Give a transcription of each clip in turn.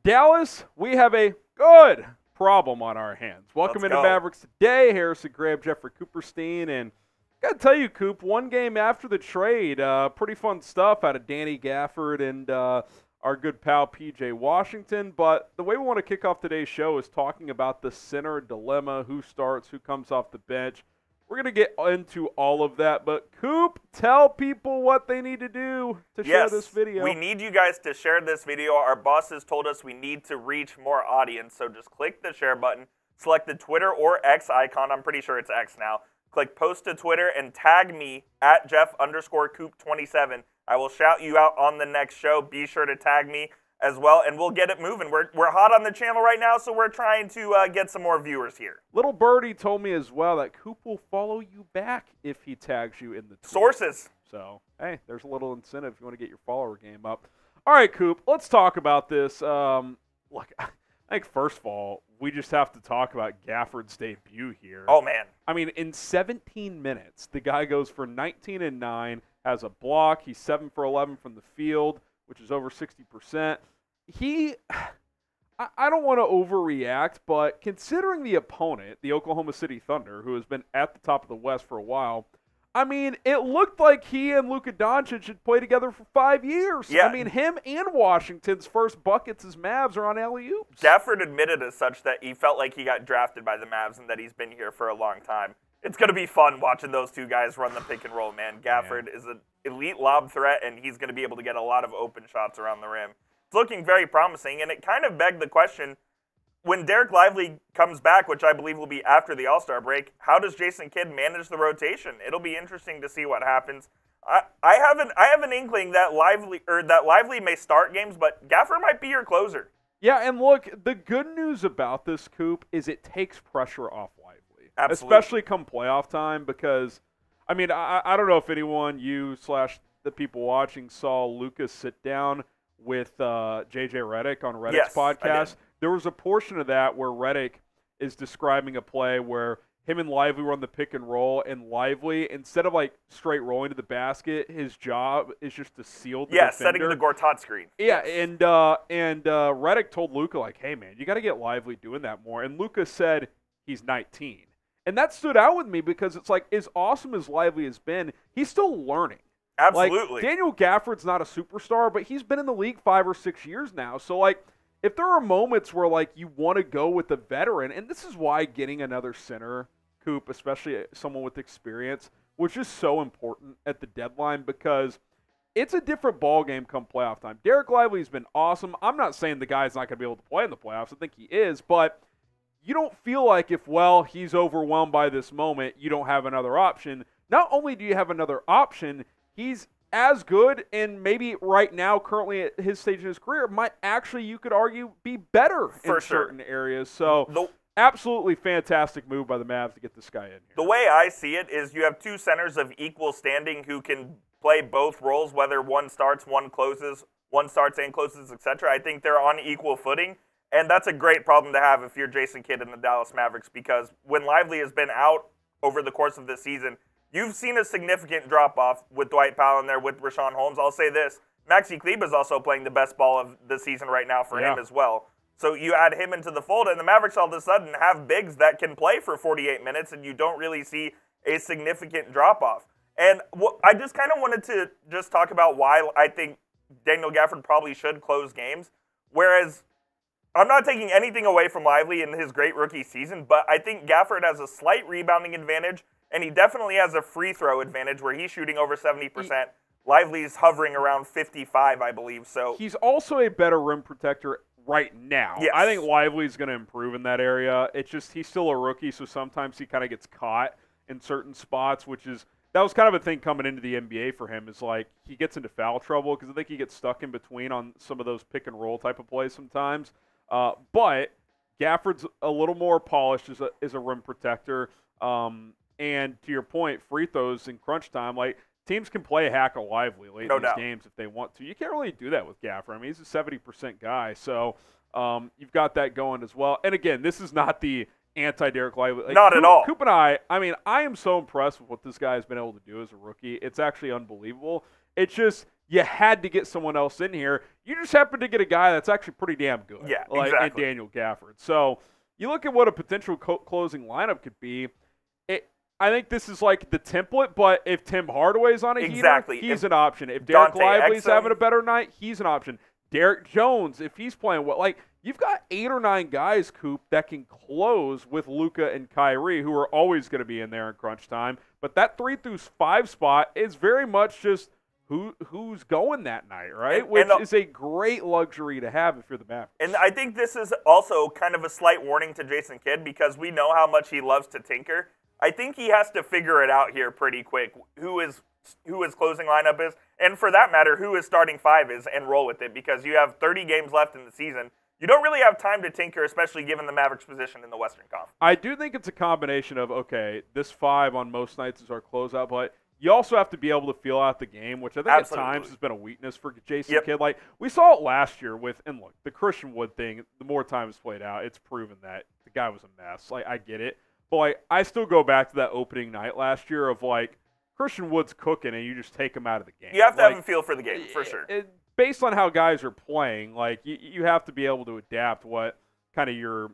Dallas, we have a good problem on our hands. Welcome into Mavericks today. Harrison Graham, Jeffrey Cooperstein, and I gotta tell you, Coop, one game after the trade, pretty fun stuff out of Danny Gafford and our good pal P.J. Washington. But the way we want to kick off today's show is talking about the center dilemma, who starts, who comes off the bench. We're going to get into all of that, but Coop, tell people what they need to do to share this video. We need you guys to share this video. Our bosses told us we need to reach more audience, so just click the share button, select the Twitter or X icon. I'm pretty sure it's X now. Click post to Twitter and tag me at Jeff_Coop27. I will shout you out on the next show. Be sure to tag me as well, and we'll get it moving. We're hot on the channel right now, so we're trying to get some more viewers here. Little Birdie told me as well that Coop will follow you back if he tags you in the tweet. Sources. So, hey, there's a little incentive if you want to get your follower game up. All right, Coop, let's talk about this. Look, I think first of all, we just have to talk about Gafford's debut here. Oh, man. I mean, in 17 minutes, the guy goes for 19 and 9, has a block. He's 7 for 11 from the field, which is over 60%. I don't want to overreact, but considering the opponent, the Oklahoma City Thunder, who has been at the top of the West for a while, I mean, it looked like he and Luka Doncic had played together for 5 years. Yeah. I mean, him and Washington's first buckets as Mavs are on alley-oops. Gafford admitted as such that he felt like he got drafted by the Mavs and that he's been here for a long time. It's going to be fun watching those two guys run the pick and roll, man. Gafford is an elite lob threat, and he's going to be able to get a lot of open shots around the rim. It's looking very promising, and it kind of begged the question, when Dereck Lively comes back, which I believe will be after the All-Star break, how does Jason Kidd manage the rotation? It'll be interesting to see what happens. I have an inkling that Lively may start games, but Gafford might be your closer. Yeah, and look, the good news about this, Coop, is it takes pressure off Lively. Absolutely. Especially come playoff time, because, I mean, I don't know if anyone, you/the people watching, saw Luka sit down with J.J. Redick on Redick's podcast. There was a portion of that where Redick is describing a play where him and Lively run the pick and roll, and Lively, instead of like straight rolling to the basket, his job is just to seal the defender. Setting the Gortat screen. Yeah, and Redick told Luka, like, hey, man, you got to get Lively doing that more. And Luka said he's 19. And that stood out with me because it's like, as awesome as Lively has been, he's still learning. Absolutely. Like, Daniel Gafford's not a superstar, but he's been in the league 5 or 6 years now. So, like, if there are moments where, like, you want to go with a veteran, and this is why getting another center, Coop, especially someone with experience, was just so important at the deadline because it's a different ballgame come playoff time. Dereck Lively's been awesome. I'm not saying the guy's not going to be able to play in the playoffs. I think he is, but you don't feel like if, he's overwhelmed by this moment, you don't have another option. Not only do you have another option, he's as good and maybe right now, currently at his stage in his career, might actually, you could argue, be better in certain areas. So absolutely fantastic move by the Mavs to get this guy in here. The way I see it is you have two centers of equal standing who can play both roles, whether one starts, one closes, one starts and closes, etc. I think they're on equal footing. And that's a great problem to have if you're Jason Kidd and the Dallas Mavericks, because when Lively has been out over the course of the season, you've seen a significant drop-off with Dwight Powell in there, with Rashawn Holmes. I'll say this, Maxi Kleber is also playing the best ball of the season right now for him as well. So you add him into the fold, and the Mavericks all of a sudden have bigs that can play for 48 minutes, and you don't really see a significant drop-off. And I just kind of wanted to just talk about why I think Daniel Gafford probably should close games, whereas I'm not taking anything away from Lively in his great rookie season, but I think Gafford has a slight rebounding advantage, and he definitely has a free throw advantage where he's shooting over 70%. Lively's hovering around 55, I believe. So he's also a better rim protector right now. Yes. I think Lively's going to improve in that area. It's just he's still a rookie, so sometimes he kind of gets caught in certain spots, that was kind of a thing coming into the NBA for him, is like he gets into foul trouble because I think he gets stuck in between on some of those pick and roll type of plays sometimes. But Gafford's a little more polished as a rim protector. And to your point, free throws in crunch time, like teams can play a hack of Lively late in these games if they want to. You can't really do that with Gafford. I mean, he's a 70% guy, so you've got that going as well. And again, this is not the anti-Dereck Lively. Like, Not at all. Coop and I mean, I am so impressed with what this guy has been able to do as a rookie. It's actually unbelievable. It's just you had to get someone else in here. You just happened to get a guy that's actually pretty damn good. Yeah, like, exactly. And Daniel Gafford. So you look at what a potential closing lineup could be. I think this is like the template, but if Tim Hardaway's on a heater, he's an option. If Dereck Lively's having a better night, he's an option. Derek Jones, if he's playing well, like you've got 8 or 9 guys, Coop, that can close with Luka and Kyrie, who are always going to be in there in crunch time. But that 3 through 5 spot is very much just who's going that night, right? Which is a great luxury to have if you're the Mavericks. And I think this is also kind of a slight warning to Jason Kidd because we know how much he loves to tinker. I think he has to figure it out here pretty quick, who his closing lineup is, and for that matter, who his starting 5 is, and roll with it, because you have 30 games left in the season. You don't really have time to tinker, especially given the Mavericks' position in the Western Conference. I do think it's a combination of, okay, this 5 on most nights is our closeout, but you also have to be able to feel out the game, which I think at times has been a weakness for Jason Kidd. Like, we saw it last year with, and look, the Christian Wood thing, the more time it's played out, it's proven that the guy was a mess. Like, I get it. But, like, I still go back to that opening night last year of, like, Christian Wood's cooking and you just take him out of the game. You have to have a feel for the game, for sure. Based on how guys are playing, like, you have to be able to adapt what kind of your,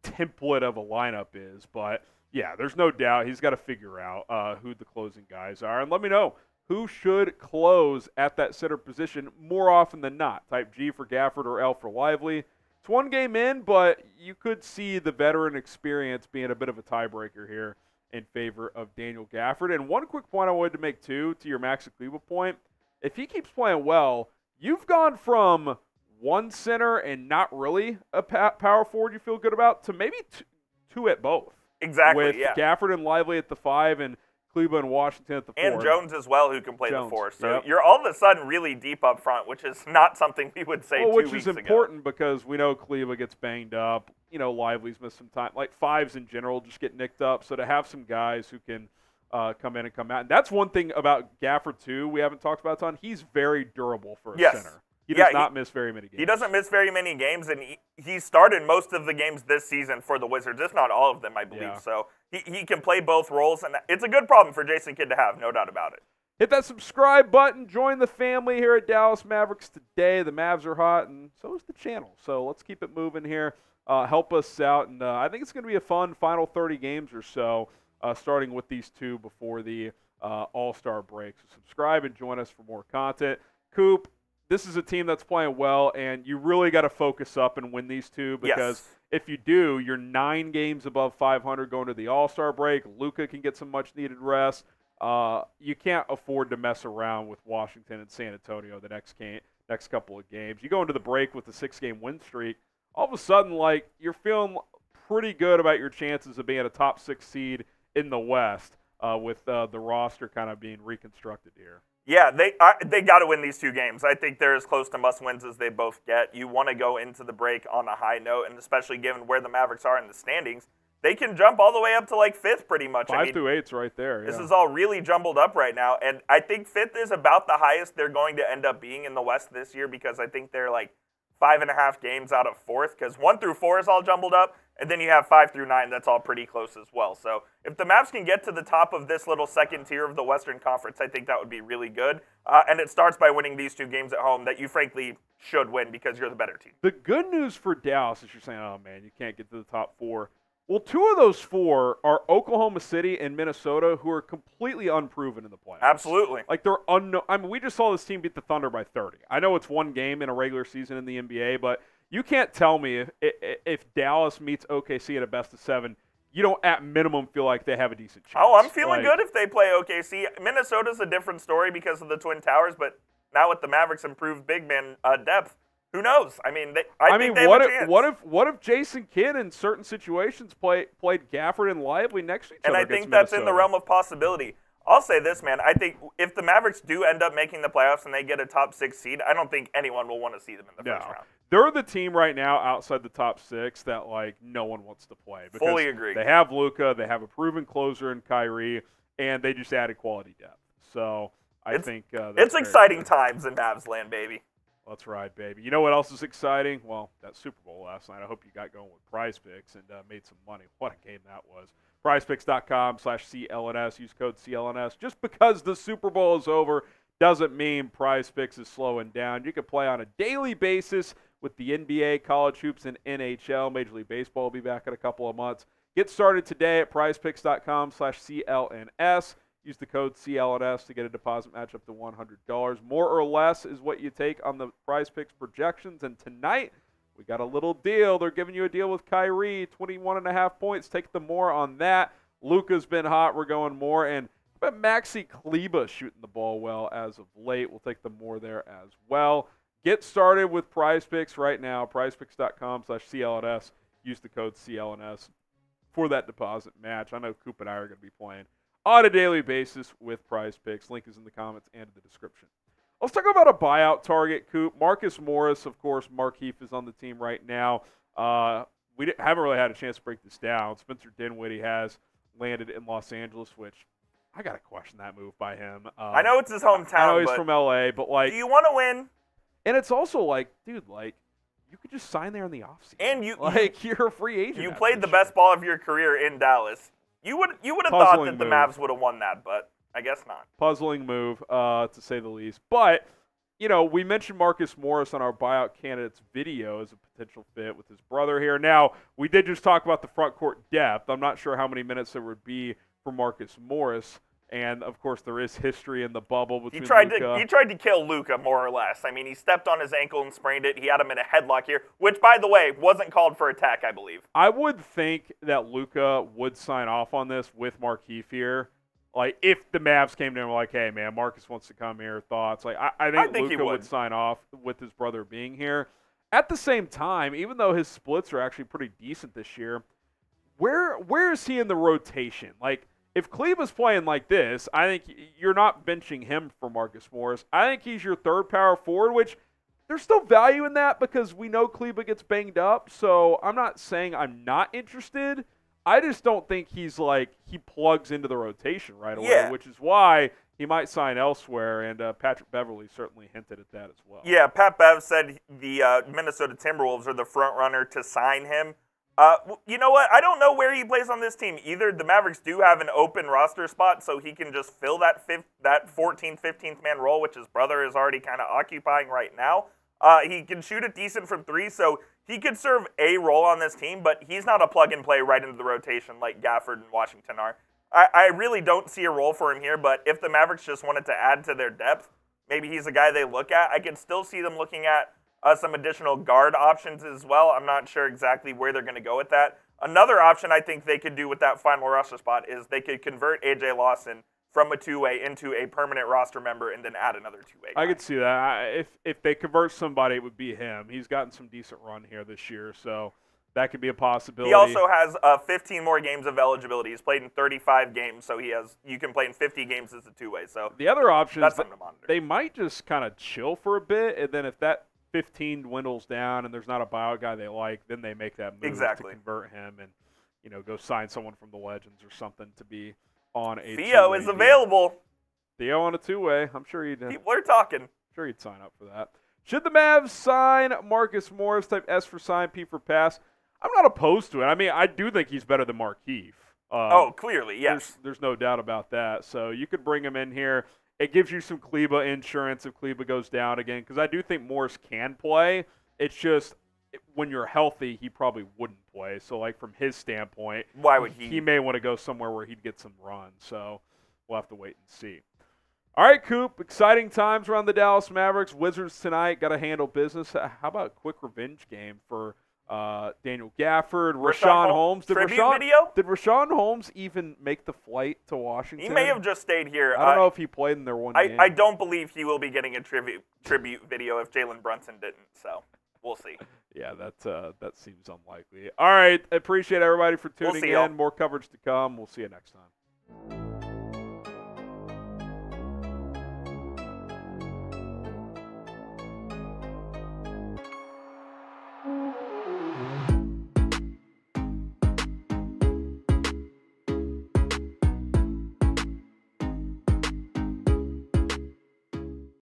template of a lineup is. But, yeah, there's no doubt he's got to figure out who the closing guys are. And let me know who should close at that center position more often than not. Type G for Gafford or L for Lively. It's one game in, but you could see the veteran experience being a bit of a tiebreaker here in favor of Daniel Gafford. And one quick point I wanted to make, too, to your Maxi Kleber point. If he keeps playing well, you've gone from one center and not really a power forward you feel good about to maybe two at both. Exactly, with Gafford and Lively at the 5 and Kleber and Washington at the 4. And Jones as well, who can play the 4. So you're all of a sudden really deep up front, which is not something we would say 2 weeks ago. Which is important because we know Kleber gets banged up. Lively's missed some time. Like 5s in general just get nicked up. So to have some guys who can come in and come out. And that's one thing about Gafford, too, we haven't talked about a ton. He's very durable for a center. He does not miss very many games. He doesn't miss very many games, and he started most of the games this season for the Wizards, if not all of them, I believe. Yeah. So he can play both roles, and it's a good problem for Jason Kidd to have, no doubt about it. Hit that subscribe button. Join the family here at Dallas Mavericks today. The Mavs are hot, and so is the channel. So let's keep it moving here. Help us out, and I think it's going to be a fun final 30 games or so, starting with these 2 before the All-Star break. So subscribe and join us for more content. Coop, this is a team that's playing well, and you really got to focus up and win these 2 because if you do, you're 9 games above 500 going to the All-Star break. Luka can get some much-needed rest. You can't afford to mess around with Washington and San Antonio the next couple of games. You go into the break with a 6-game win streak. All of a sudden, like, you're feeling pretty good about your chances of being a top 6 seed in the West with the roster kind of being reconstructed here. Yeah, they got to win these 2 games. I think they're as close to must-wins as they both get. You want to go into the break on a high note, and especially given where the Mavericks are in the standings, they can jump all the way up to like 5th pretty much. 5 through 8's right there. This is all really jumbled up right now, and I think 5th is about the highest they're going to end up being in the West this year because I think they're like 5.5 games out of 4th because 1 through 4 is all jumbled up, and then you have 5 through 9 that's all pretty close as well. So if the Mavs can get to the top of this little second tier of the Western Conference, I think that would be really good. And it starts by winning these 2 games at home that you frankly should win because you're the better team. The good news for Dallas is you're saying, oh, man, you can't get to the top 4. Well, 2 of those 4 are Oklahoma City and Minnesota, who are completely unproven in the playoffs. Absolutely. Like, they're unknown. I mean, we just saw this team beat the Thunder by 30. I know it's 1 game in a regular season in the NBA, but you can't tell me if Dallas meets OKC at a best-of-7, you don't at minimum feel like they have a decent chance. Oh, I'm feeling good if they play OKC. Minnesota's a different story because of the Twin Towers, but now with the Mavericks' improved big man depth, who knows? I mean, I think they have a chance. What if Jason Kidd in certain situations played Gafford and Lively next to each other? And I think that's in the realm of possibility. I'll say this, man. I think if the Mavericks do end up making the playoffs and they get a top 6 seed, I don't think anyone will want to see them in the first round. They're the team right now outside the top 6 that, like, no one wants to play. Because fully agree. They have Luka, they have a proven closer in Kyrie, and they just added quality depth. So I think that's it's exciting times in Mavs land, baby. Let's ride, baby. You know what else is exciting? Well, that Super Bowl last night. I hope you got going with Prize Picks and made some money. What a game that was. PrizePicks.com/CLNS. Use code CLNS. Just because the Super Bowl is over doesn't mean Prize Picks is slowing down. You can play on a daily basis with the NBA, college hoops, and NHL. Major League Baseball will be back in a couple of months. Get started today at PrizePicks.com/CLNS. Use the code CLNS to get a deposit match up to $100. More or less is what you take on the Prize Picks projections. And tonight, we got a little deal. They're giving you a deal with Kyrie, 21.5 points. Take the more on that. Luka's been hot. We're going more. And Maxi Kleber shooting the ball well as of late. We'll take the more there as well. Get started with Prize Picks right now. PrizePicks.com/CLNS. Use the code CLNS for that deposit match. I know Coop and I are going to be playing on a daily basis with Prize Picks. Link is in the comments and in the description. Let's talk about a buyout target, Coop. Marcus Morris, of course, Markieff is on the team right now. We haven't really had a chance to break this down. Spencer Dinwiddie has landed in Los Angeles, which I got to question that move by him. I know it's his hometown. I know he's from L.A., but like, do you want to win? And it's also like, dude, like, you could just sign there in the offseason. And you're a free agent. You played the best ball of your career in Dallas. You would have thought that the Mavs would have won that, but I guess not. Puzzling move, to say the least. But, you know, we mentioned Marcus Morris on our buyout candidates video as a potential fit with his brother here. Now, we did just talk about the front court depth. I'm not sure how many minutes there would be for Marcus Morris. And, of course, there is history in the bubble between Luka. He tried to kill Luka, more or less. I mean, he stepped on his ankle and sprained it. He had him in a headlock here, which, by the way, wasn't called for attack, I believe. I would think that Luka would sign off on this with Markieff here. Like, if the Mavs came to him and were like, hey, man, Marcus wants to come here, thoughts. Like, I think Luka would sign off with his brother being here. At the same time, even though his splits are actually pretty decent this year, where is he in the rotation? Like, if Kleber's playing like this, I think you're not benching him for Marcus Morris. I think he's your third power forward, which there's still value in that because we know Kleber gets banged up. So I'm not saying I'm not interested. I just don't think he's like he plugs into the rotation right away, which is why he might sign elsewhere. And Patrick Beverley certainly hinted at that as well. Yeah, Pat Bev said the Minnesota Timberwolves are the front runner to sign him. You know what? I don't know where he plays on this team either. The Mavericks do have an open roster spot, so he can just fill that 14th, 15th man role, which his brother is already kind of occupying right now. He can shoot it decent from three, so he could serve a role on this team, but he's not a plug-and-play right into the rotation like Gafford and Washington are. I really don't see a role for him here, but if the Mavericks just wanted to add to their depth, maybe he's a guy they look at. I could still see them looking at some additional guard options as well. I'm not sure exactly where they're going to go with that. Another option I think they could do with that final roster spot is they could convert A.J. Lawson from a two-way into a permanent roster member and then add another two-way guy. I could see that. If they convert somebody, it would be him. He's gotten some decent run here this year, so that could be a possibility. He also has 15 more games of eligibility. He's played in 35 games, so you can play in 50 games as a two-way. So the other option is something to monitor. They might just kind of chill for a bit, and then if that 15 dwindles down and there's not a buyout guy they like, then they make that move to convert him and, you know, go sign someone from the Legends or something to be on a Theo is available. Theo on a two-way. I'm sure he'd people are talking. Sure he'd sign up for that. Should the Mavs sign Marcus Morris, type S for sign, P for pass? I'm not opposed to it. I mean, I do think he's better than Markieff. Clearly, yes. There's no doubt about that. So you could bring him in here. It gives you some Kleber insurance if Kleber goes down again, because I do think Morris can play. It's just when you're healthy, he probably wouldn't play. So, like, from his standpoint, why would he? He may want to go somewhere where he'd get some run. So we'll have to wait and see. All right, Coop, exciting times around the Dallas Mavericks. Wizards tonight, got to handle business. How about a quick revenge game for Daniel Gafford, Rashawn Holmes? Did Rashawn Holmes even make the flight to Washington? He may have just stayed here. I don't know if he played in their one game. I don't believe he will be getting a tribute video if Jalen Brunson didn't, so we'll see. Yeah, that seems unlikely. All right, I appreciate everybody for tuning in. Y'all. More coverage to come. We'll see you next time.